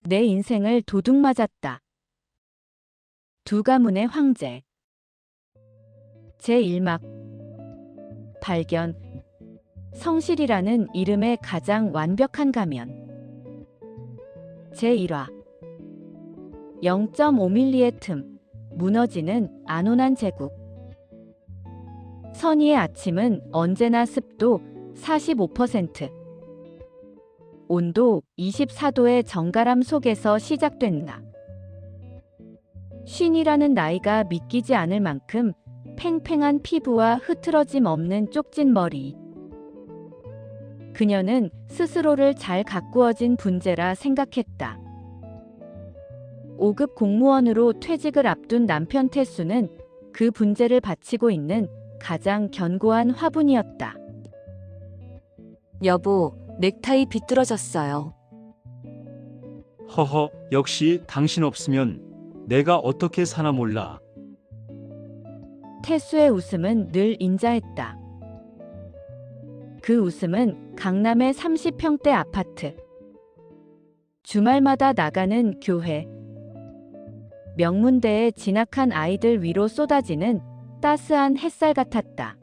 내 인생을 도둑 맞았다. 두 가문의 황제. 제1막 발견. 성실이라는 이름의 가장 완벽한 가면. 제1화 0.5mm의 틈. 무너지는 안온한 제국. 선희의 아침은 언제나 습도 45%, 온도 24도의 정갈함 속에서 시작된다. 쉰이라는 나이가 믿기지 않을 만큼 팽팽한 피부와 흐트러짐 없는 쪽진 머리. 그녀는 스스로를 잘 가꾸어진 분재라 생각했다. 5급 공무원으로 퇴직을 앞둔 남편 태수는 그 분재를 바치고 있는 가장 견고한 화분이었다. 여보, 넥타이 비뚤어졌어요. 허허, 역시 당신 없으면 내가 어떻게 사나 몰라. 태수의 웃음은 늘 인자했다. 그 웃음은 강남의 30평대 아파트, 주말마다 나가는 교회, 명문대에 진학한 아이들 위로 쏟아지는 따스한 햇살 같았다.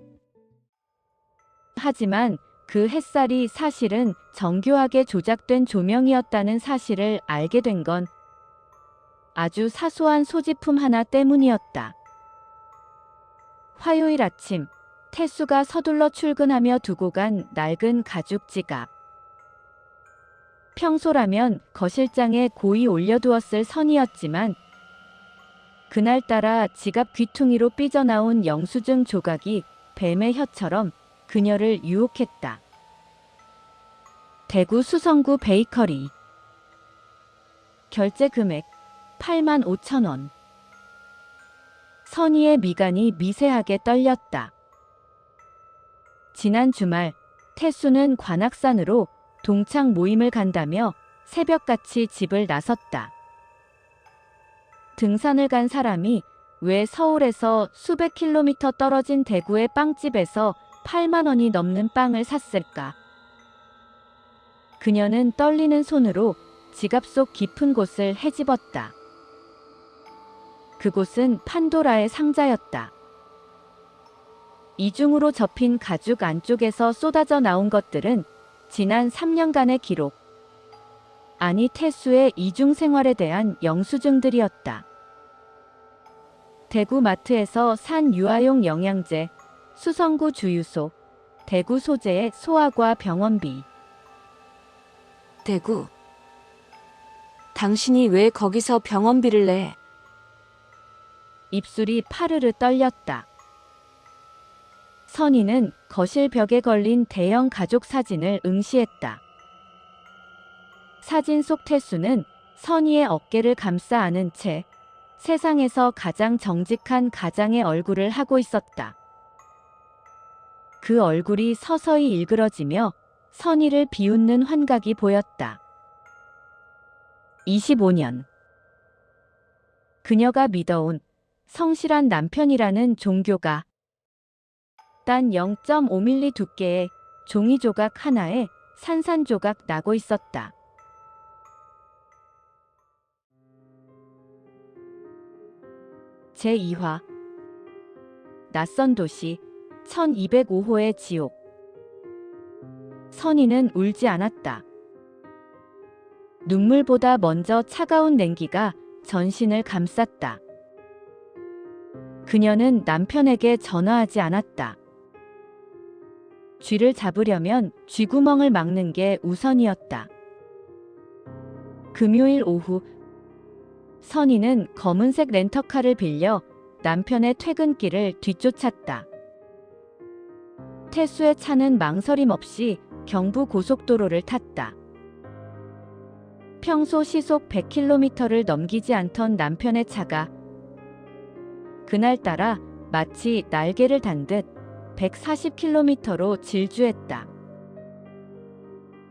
하지만 그 햇살이 사실은 정교하게 조작된 조명이었다는 사실을 알게 된 건 아주 사소한 소지품 하나 때문이었다. 화요일 아침, 태수가 서둘러 출근하며 두고 간 낡은 가죽 지갑. 평소라면 거실장에 고이 올려두었을 선이었지만 그날따라 지갑 귀퉁이로 삐져나온 영수증 조각이 뱀의 혀처럼 그녀를 유혹했다. 대구 수성구 베이커리. 결제 금액 85,000원. 선희의 미간이 미세하게 떨렸다. 지난 주말 태수는 관악산으로 동창 모임을 간다며 새벽같이 집을 나섰다. 등산을 간 사람이 왜 서울에서 수백 킬로미터 떨어진 대구의 빵집에서 8만 원이 넘는 빵을 샀을까? 그녀는 떨리는 손으로 지갑 속 깊은 곳을 헤집었다. 그곳은 판도라의 상자였다. 이중으로 접힌 가죽 안쪽에서 쏟아져 나온 것들은 지난 3년간의 기록, 아니 태수의 이중 생활에 대한 영수증들이었다. 대구 마트에서 산 유아용 영양제, 수성구 주유소, 대구 소재의 소아과 병원비. 대구. 당신이 왜 거기서 병원비를 내? 입술이 파르르 떨렸다. 선희는 거실 벽에 걸린 대형 가족 사진을 응시했다. 사진 속 태수는 선희의 어깨를 감싸 안은 채 세상에서 가장 정직한 가장의 얼굴을 하고 있었다. 그 얼굴이 서서히 일그러지며 선희를 비웃는 환각이 보였다. 25년. 그녀가 믿어온 성실한 남편이라는 종교가 단 0.5mm 두께의 종이 조각 하나에 산산조각 나고 있었다. 제2화 낯선 도시 1205호의 지옥. 선희는 울지 않았다. 눈물보다 먼저 차가운 냉기가 전신을 감쌌다. 그녀는 남편에게 전화하지 않았다. 쥐를 잡으려면 쥐구멍을 막는 게 우선이었다. 금요일 오후, 선희는 검은색 렌터카를 빌려 남편의 퇴근길을 뒤쫓았다. 태수의 차는 망설임 없이 경부 고속도로를 탔다. 평소 시속 100km를 넘기지 않던 남편의 차가 그날따라 마치 날개를 단 듯 140km로 질주했다.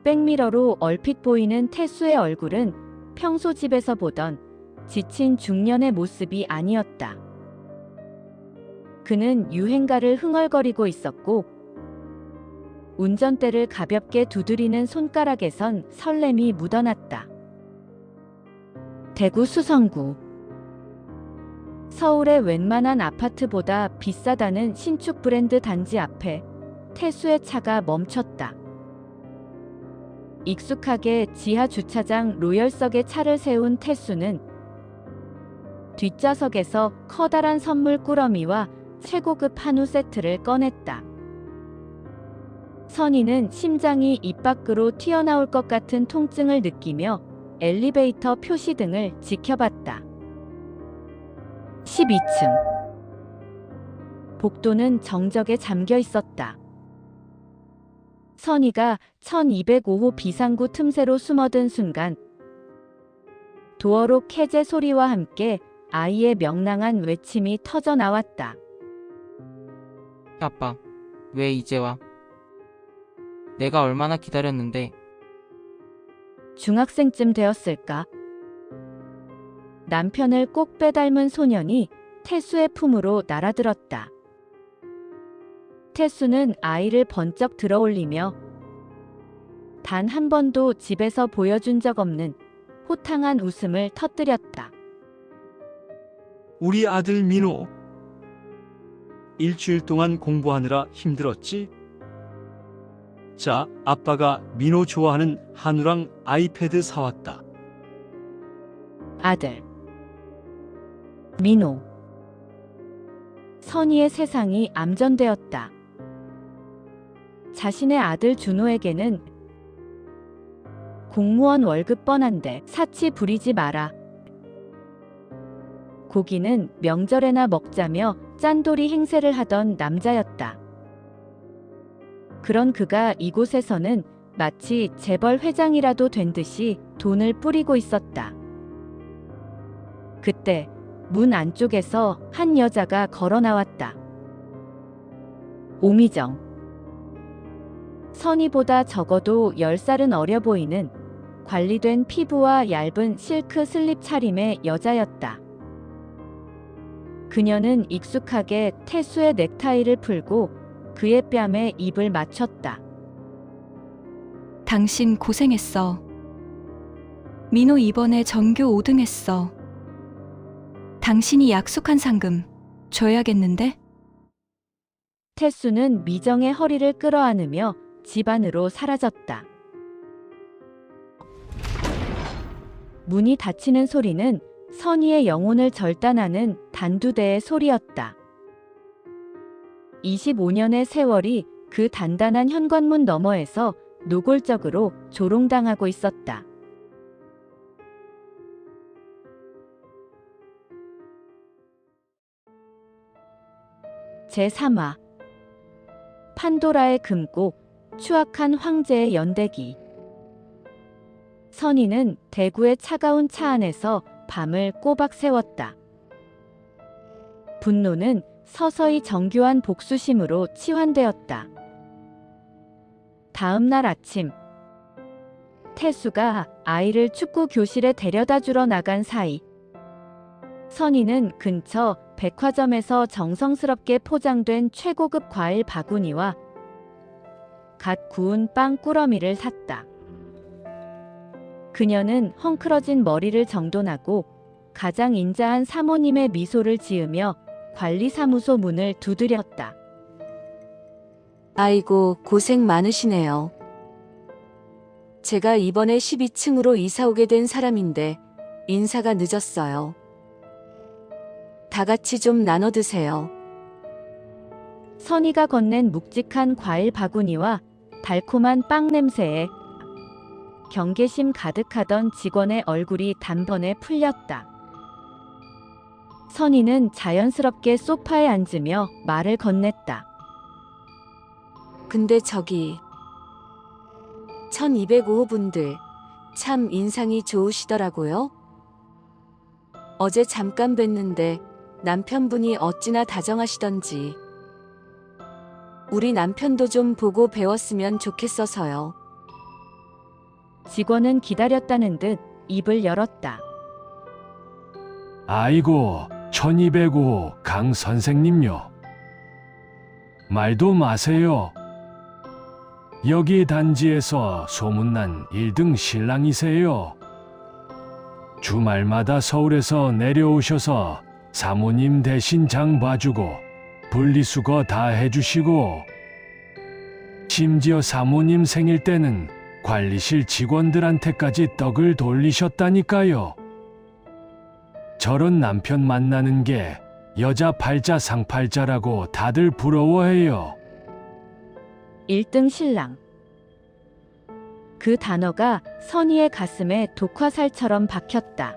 백미러로 얼핏 보이는 태수의 얼굴은 평소 집에서 보던 지친 중년의 모습이 아니었다. 그는 유행가를 흥얼거리고 있었고 운전대를 가볍게 두드리는 손가락에선 설렘이 묻어났다. 대구 수성구. 서울의 웬만한 아파트보다 비싸다는 신축 브랜드 단지 앞에 태수의 차가 멈췄다. 익숙하게 지하 주차장 로열석에 차를 세운 태수는 뒷좌석에서 커다란 선물 꾸러미와 최고급 한우 세트를 꺼냈다. 선희는 심장이 입 밖으로 튀어나올 것 같은 통증을 느끼며 엘리베이터 표시 등을 지켜봤다. 12층. 복도는 정적에 잠겨 있었다. 선희가 1205호 비상구 틈새로 숨어든 순간 도어록 해제 소리와 함께 아이의 명랑한 외침이 터져 나왔다. 아빠, 왜 이제 와? 내가 얼마나 기다렸는데. 중학생쯤 되었을까? 남편을 꼭 빼닮은 소년이 태수의 품으로 날아들었다. 태수는 아이를 번쩍 들어올리며 단 한 번도 집에서 보여준 적 없는 호탕한 웃음을 터뜨렸다. 우리 아들 민호. 일주일 동안 공부하느라 힘들었지? 자, 아빠가 민호 좋아하는 한우랑 아이패드 사왔다. 아들 민호. 선희의 세상이 암전되었다. 자신의 아들 준호에게는 공무원 월급 뻔한데 사치 부리지 마라. 고기는 명절에나 먹자며 짠돌이 행세를 하던 남자였다. 그런 그가 이곳에서는 마치 재벌 회장이라도 된 듯이 돈을 뿌리고 있었다. 그때 문 안쪽에서 한 여자가 걸어 나왔다. 오미정. 선희보다 적어도 10살은 어려 보이는 관리된 피부와 얇은 실크 슬립 차림의 여자였다. 그녀는 익숙하게 태수의 넥타이를 풀고 그의 뺨에 입을 맞췄다. 당신 고생했어. 민호 이번에 전교 5등 했어. 당신이 약속한 상금 줘야겠는데? 태수는 미정의 허리를 끌어안으며 집 안으로 사라졌다. 문이 닫히는 소리는 선희의 영혼을 절단하는 단두대의 소리였다. 25년의 세월이 그 단단한 현관문 너머에서 노골적으로 조롱당하고 있었다. 제3화. 판도라의 금고, 추악한 황제의 연대기. 선희는 대구의 차가운 차 안에서 밤을 꼬박 새웠다. 분노는 서서히 정교한 복수심으로 치환되었다. 다음 날 아침, 태수가 아이를 축구 교실에 데려다 주러 나간 사이 선희는 근처 백화점에서 정성스럽게 포장된 최고급 과일 바구니와 갓 구운 빵 꾸러미를 샀다. 그녀는 헝클어진 머리를 정돈하고 가장 인자한 사모님의 미소를 지으며 관리사무소 문을 두드렸다. 아이고, 고생 많으시네요. 제가 이번에 12층으로 이사 오게 된 사람인데 인사가 늦었어요. 다 같이 좀 나눠 드세요. 선희가 건넨 묵직한 과일 바구니와 달콤한 빵 냄새에 경계심 가득하던 직원의 얼굴이 단번에 풀렸다. 선희는 자연스럽게 소파에 앉으며 말을 건넸다. 근데 저기 1205호 분들 참 인상이 좋으시더라고요. 어제 잠깐 뵀는데 남편분이 어찌나 다정하시던지. 우리 남편도 좀 보고 배웠으면 좋겠어서요. 직원은 기다렸다는 듯 입을 열었다. 아이고, 1205 강 선생님요. 말도 마세요. 여기 단지에서 소문난 1등 신랑이세요. 주말마다 서울에서 내려오셔서 사모님 대신 장 봐주고 분리수거 다 해주시고 심지어 사모님 생일 때는 관리실 직원들한테까지 떡을 돌리셨다니까요. 저런 남편 만나는 게 여자 팔자 상팔자라고 다들 부러워해요. 1등 신랑. 그 단어가 선희의 가슴에 독화살처럼 박혔다.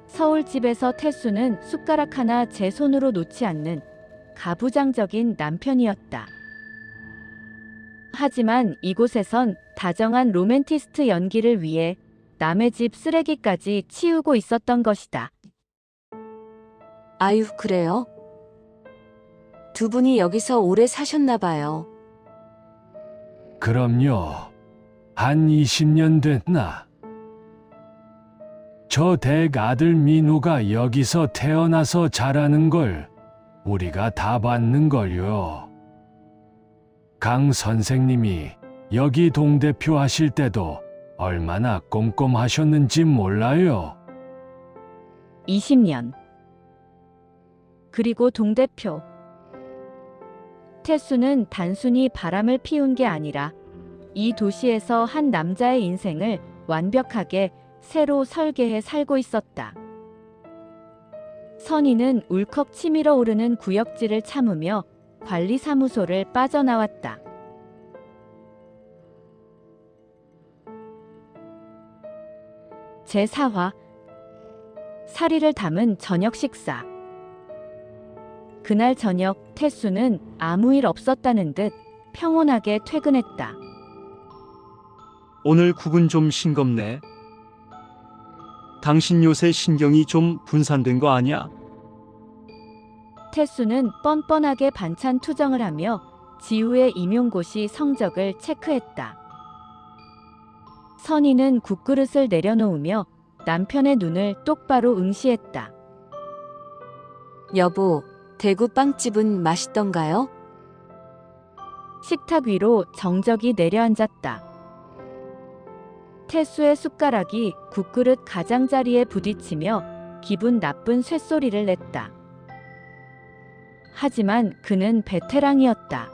서울집에서 태수는 숟가락 하나 제 손으로 놓지 않는 가부장적인 남편이었다. 하지만 이곳에선 다정한 로맨티스트 연기를 위해 남의 집 쓰레기까지 치우고 있었던 것이다. 아유, 그래요? 두 분이 여기서 오래 사셨나 봐요. 그럼요. 한 20년 됐나? 저 댁 아들 민우가 여기서 태어나서 자라는 걸 우리가 다 봤는걸요. 강 선생님이 여기 동대표 하실 때도 얼마나 꼼꼼하셨는지 몰라요. 20년. 그리고 동대표. 태수는 단순히 바람을 피운 게 아니라 이 도시에서 한 남자의 인생을 완벽하게 새로 설계해 살고 있었다. 선희는 울컥 치밀어 오르는 구역질을 참으며 관리사무소를 빠져나왔다. 제4화 사리를 담은 저녁 식사. 그날 저녁 태수는 아무 일 없었다는 듯 평온하게 퇴근했다. 오늘 국은 좀 싱겁네. 당신 요새 신경이 좀 분산된 거 아니야? 태수는 뻔뻔하게 반찬 투정을 하며 지우의 임용고시 성적을 체크했다. 선희는 국그릇을 내려놓으며 남편의 눈을 똑바로 응시했다. 여보, 대구 빵집은 맛있던가요? 식탁 위로 정적이 내려앉았다. 태수의 숟가락이 국그릇 가장자리에 부딪히며 기분 나쁜 쇳소리를 냈다. 하지만 그는 베테랑이었다.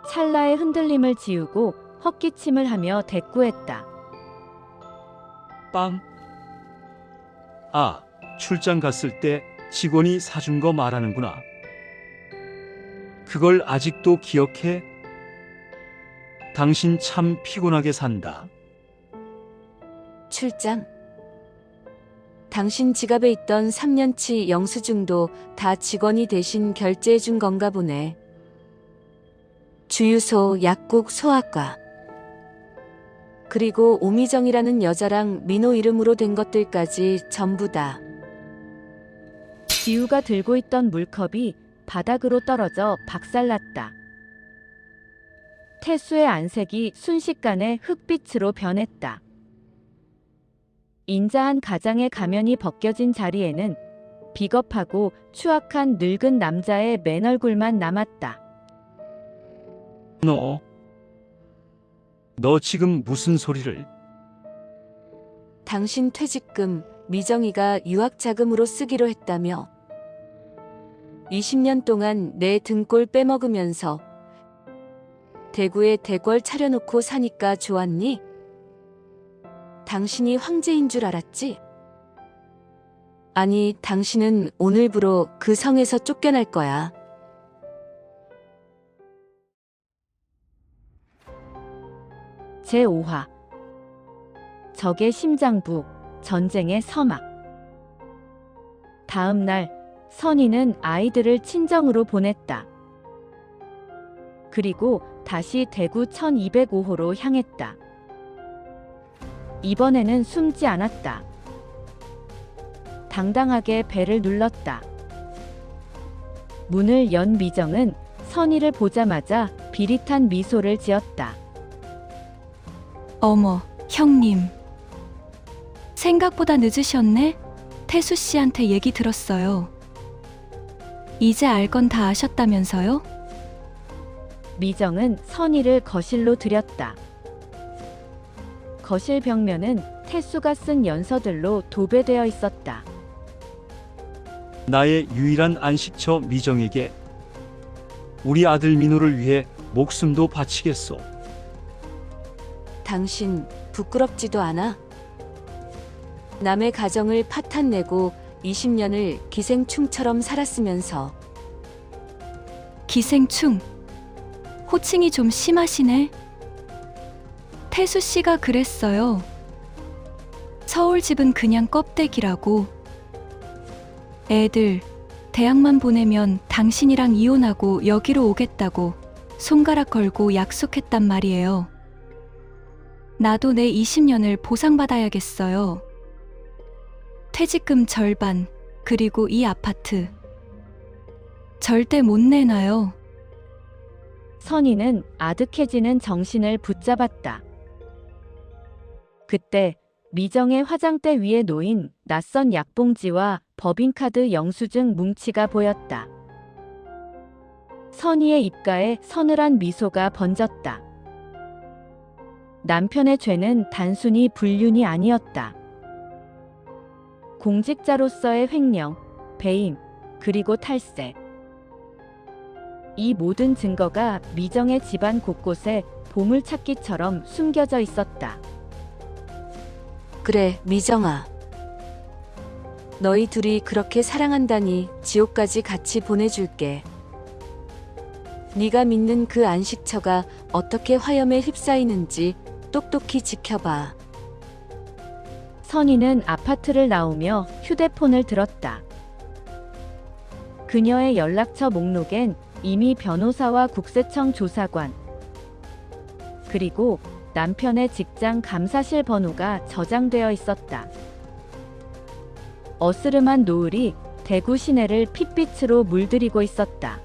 찰나의 흔들림을 지우고 헛기침을 하며 대꾸했다. 빵? 아, 출장 갔을 때 직원이 사준 거 말하는구나. 그걸 아직도 기억해? 당신 참 피곤하게 산다. 출장? 당신 지갑에 있던 3년치 영수증도 다 직원이 대신 결제해 준 건가 보네. 주유소, 약국, 소아과. 그리고 오미정이라는 여자랑 민호 이름으로 된 것들까지 전부 다. 지우가 들고 있던 물컵이 바닥으로 떨어져 박살났다. 태수의 안색이 순식간에 흑빛으로 변했다. 인자한 가장의 가면이 벗겨진 자리에는 비겁하고 추악한 늙은 남자의 맨얼굴만 남았다. 너 지금 무슨 소리를? 당신 퇴직금 미정이가 유학자금으로 쓰기로 했다며. 20년 동안 내 등골 빼먹으면서 대구에 대궐 차려놓고 사니까 좋았니? 당신이 황제인 줄 알았지? 아니, 당신은 오늘부로 그 성에서 쫓겨날 거야. 제5화 적의 심장부, 전쟁의 서막. 다음 날 선희는 아이들을 친정으로 보냈다. 그리고 다시 대구 1205호로 향했다. 이번에는 숨지 않았다. 당당하게 배를 눌렀다. 문을 연 미정은 선희를 보자마자 비릿한 미소를 지었다. 어머, 형님. 생각보다 늦으셨네? 태수 씨한테 얘기 들었어요. 이제 알 건 다 아셨다면서요? 미정은 선희를 거실로 들였다. 거실 벽면은 태수가 쓴 연서들로 도배되어 있었다. 나의 유일한 안식처 미정에게 우리 아들 민호를 위해 목숨도 바치겠소. 당신 부끄럽지도 않아? 남의 가정을 파탄내고 20년을 기생충처럼 살았으면서 기생충. 호칭이 좀 심하시네. 태수 씨가 그랬어요. 서울 집은 그냥 껍데기라고. 애들 대학만 보내면 당신이랑 이혼하고 여기로 오겠다고 손가락 걸고 약속했단 말이에요. 나도 내 20년을 보상받아야겠어요. 퇴직금 절반, 그리고 이 아파트. 절대 못 내놔요. 선희는 아득해지는 정신을 붙잡았다. 그때 미정의 화장대 위에 놓인 낯선 약봉지와 법인카드 영수증 뭉치가 보였다. 선희의 입가에 서늘한 미소가 번졌다. 남편의 죄는 단순히 불륜이 아니었다. 공직자로서의 횡령, 배임, 그리고 탈세. 이 모든 증거가 미정의 집안 곳곳에 보물찾기처럼 숨겨져 있었다. 그래, 미정아. 너희 둘이 그렇게 사랑한다니 지옥까지 같이 보내줄게. 네가 믿는 그 안식처가 어떻게 화염에 휩싸이는지 똑똑히 지켜봐. 선희는 아파트를 나오며 휴대폰을 들었다. 그녀의 연락처 목록엔 이미 변호사와 국세청 조사관, 그리고 남편의 직장 감사실 번호가 저장되어 있었다. 어스름한 노을이 대구 시내를 핏빛으로 물들이고 있었다.